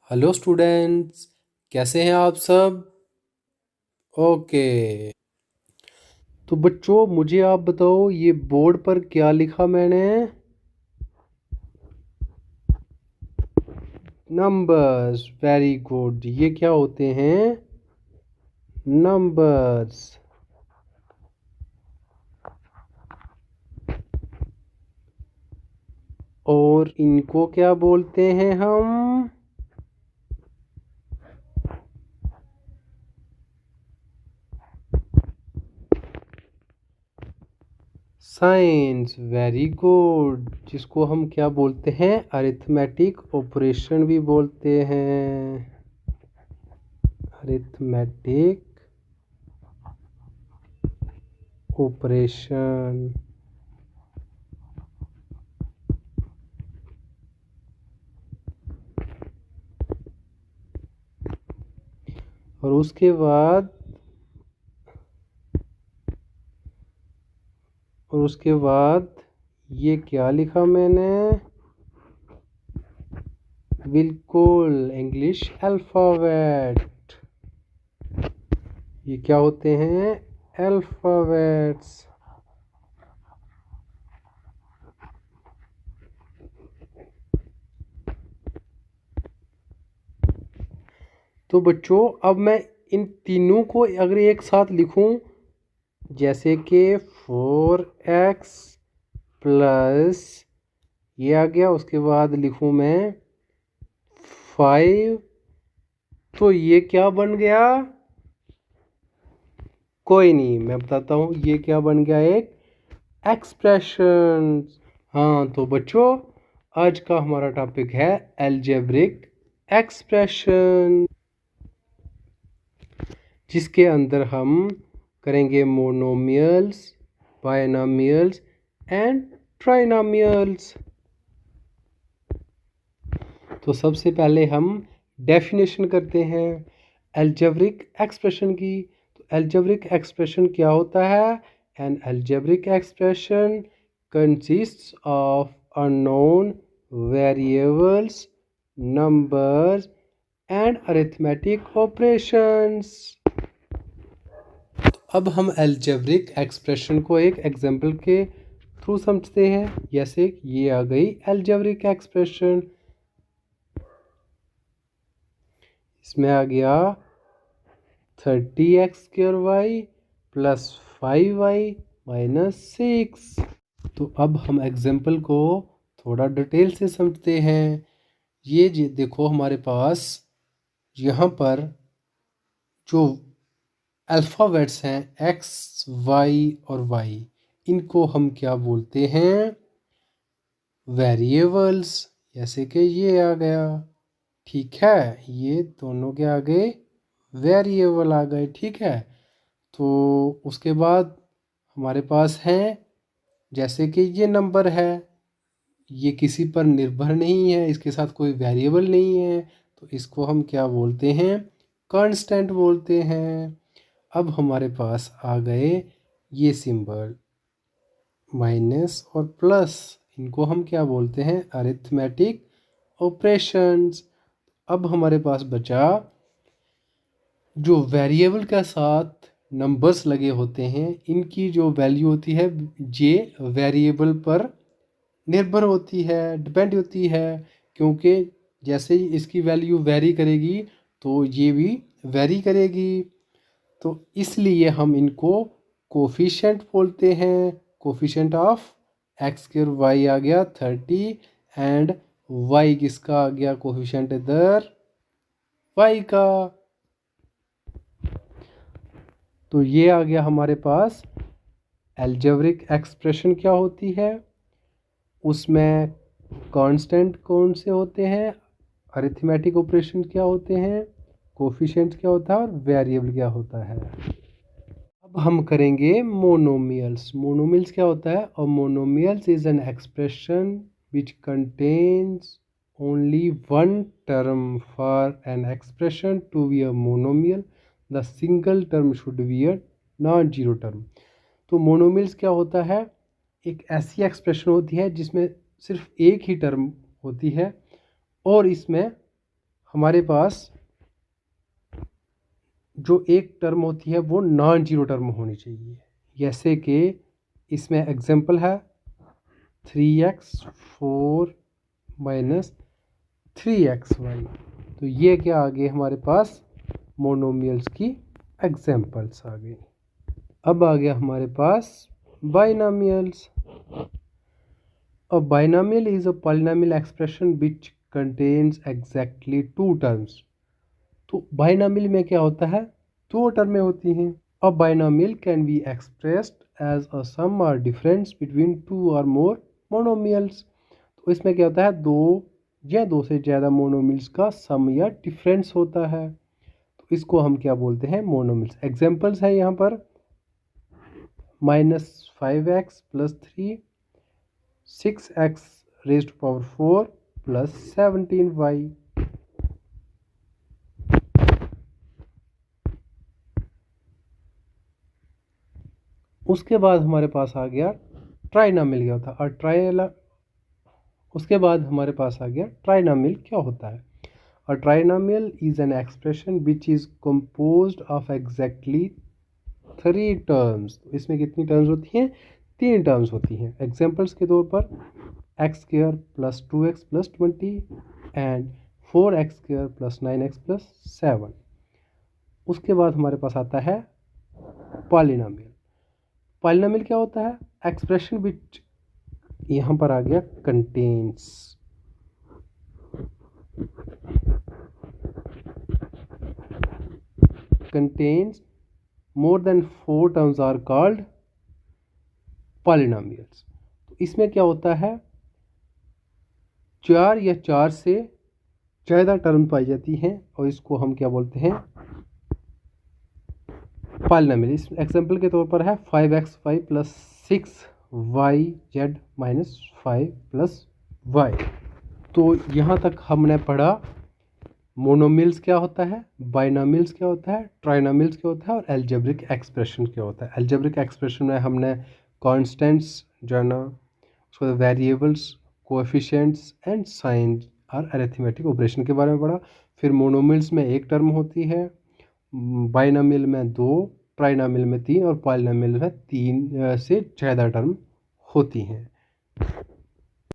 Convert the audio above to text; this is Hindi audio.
हेलो स्टूडेंट्स, कैसे हैं आप सब। ओके। तो बच्चों, मुझे आप बताओ ये बोर्ड पर क्या लिखा मैंने। Numbers, very good. ये क्या होते हैं? नंबर्स। और इनको क्या बोलते हैं हम? Science, very good. जिसको हम क्या बोलते हैं? अरिथमेटिक ऑपरेशन भी बोलते हैं। Arithmetic operation. और उसके बाद ये क्या लिखा मैंने? बिल्कुल, इंग्लिश अल्फ़ाबेट। ये क्या होते हैं? अल्फ़ाबेट्स। तो बच्चों, अब मैं इन तीनों को अगर एक साथ लिखूं, जैसे कि 4x प्लस ये आ गया, उसके बाद लिखूं मैं 5, तो ये क्या बन गया? कोई नहीं, मैं बताता हूँ ये क्या बन गया। एक एक्सप्रेशन। हाँ तो बच्चों, आज का हमारा टॉपिक है अलजेब्रिक एक्सप्रेशन, जिसके अंदर हम करेंगे मोनोमियल्स, बायनोमियल्स एंड ट्राइनोमियल्स। तो सबसे पहले हम डेफिनेशन करते हैं अलजेब्रिक एक्सप्रेशन की। तो अलजेब्रिक एक्सप्रेशन क्या होता है? N algebraic expression consists of unknown variables, numbers and arithmetic operations. अब हम अलजेब्रिक एक्सप्रेशन को एक एग्जांपल के थ्रू समझते हैं। जैसे ये आ गई अलजेब्रिक एक्सप्रेशन। इसमें आ गया 30x² प्लस 5y माइनस 6। तो अब हम एग्जाम्पल को थोड़ा डिटेल से समझते हैं। ये देखो, हमारे पास यहाँ पर जो अल्फ़ाबेट्स हैं x, y और y, इनको हम क्या बोलते हैं? वेरिएबल्स। जैसे कि ये आ गया, ठीक है, ये दोनों के आगे वेरिएबल आ गए, ठीक है। तो उसके बाद हमारे पास हैं, जैसे कि ये नंबर है, ये किसी पर निर्भर नहीं है, इसके साथ कोई वेरिएबल नहीं है, तो इसको हम क्या बोलते हैं? कांस्टेंट बोलते हैं। अब हमारे पास आ गए ये सिंबल माइनस और प्लस, इनको हम क्या बोलते हैं? Arithmetic operations. अब हमारे पास बचा जो वेरिएबल के साथ नंबर्स लगे होते हैं, इनकी जो वैल्यू होती है ये वेरिएबल पर निर्भर होती है, डिपेंड होती है, क्योंकि जैसे ही इसकी वैल्यू वेरी करेगी तो ये भी वेरी करेगी। तो इसलिए हम इनको कोफिशिएंट बोलते हैं। कोफिशिएंट ऑफ एक्स के वाई आ गया 30, एंड वाई किसका आ गया कोफिशिएंट इधर? वाई का। तो ये आ गया हमारे पास अलजेब्रिक एक्सप्रेशन क्या होती है, उसमें कांस्टेंट कौन से होते हैं, अरिथमेटिक ऑपरेशन क्या होते हैं, कोफिशिएंट क्या होता है और वेरिएबल क्या होता है। अब हम करेंगे मोनोमियल्स। मोनोमियल्स क्या होता है? और monomials is an expression which contains only one term. For an expression to be a monomial, the single term should be a non-zero term. तो मोनोमियल्स क्या होता है? एक ऐसी एक्सप्रेशन होती है जिसमें सिर्फ एक ही टर्म होती है और इसमें हमारे पास जो एक टर्म होती है वो नॉन जीरो टर्म होनी चाहिए। जैसे कि इसमें एग्जांपल है 3x 4 माइनस 3xy। तो ये क्या आ गए हमारे पास मोनोमियल्स की एग्जांपल्स आ गई। अब आ गया हमारे पास binomials. A binomial is a polynomial expression which contains exactly two terms। तो बाइनोमियल में क्या होता है, दो टर्में होती हैं। A binomial can be expressed as a sum or difference between two or more monomials। तो इसमें क्या होता है, दो या दो से ज़्यादा मोनोमियल्स का सम या डिफरेंस होता है। तो इसको हम क्या बोलते हैं, मोनोमियल्स। एग्जांपल्स है यहाँ पर -5x + 3, 6x raised to power 4 plus 17y। उसके बाद हमारे पास आ गया ट्राइनोमियल क्या होता है, और उसके बाद हमारे पास आ गया ट्राइनोमियल क्या होता है। A trinomial is an expression which is composed of exactly 3 terms। तो इसमें कितनी टर्म्स होती हैं, 3 टर्म्स होती हैं। एग्जांपल्स के तौर पर x² + 2x + 20 and 4x² + 9x + 7। उसके बाद हमारे पास आता है पॉलिनोमियल। पॉलिनोमियल क्या होता है, एक्सप्रेशन विच, यहाँ पर आ गया contains more than 4 terms are called polynomials। तो इसमें क्या होता है, 4 या 4 से ज़्यादा टर्म पाई जाती हैं और इसको हम क्या बोलते हैं, पॉलिनोमियल। इस एग्जांपल के तौर पर है 5xy + 6yz - 5 + y। तो यहाँ तक हमने पढ़ा मोनोमियल्स क्या होता है, बाइनोमियल्स क्या होता है, ट्राइनोमियल्स क्या होता है और अलजेब्रिक एक्सप्रेशन क्या होता है। अलजेब्रिक एक्सप्रेशन में हमने कांस्टेंट्स जाना, उसके बाद वेरिएबल्स, कोएफिशिएंट्स एंड साइन और अरिथमेटिक ऑपरेशन के बारे में पढ़ा। फिर मोनोमियल्स में एक टर्म होती है, बाइनोमियल में 2, ट्राइनोमियल में 3 और पॉलिनोमियल में 3 से ज़्यादा टर्म होती हैं।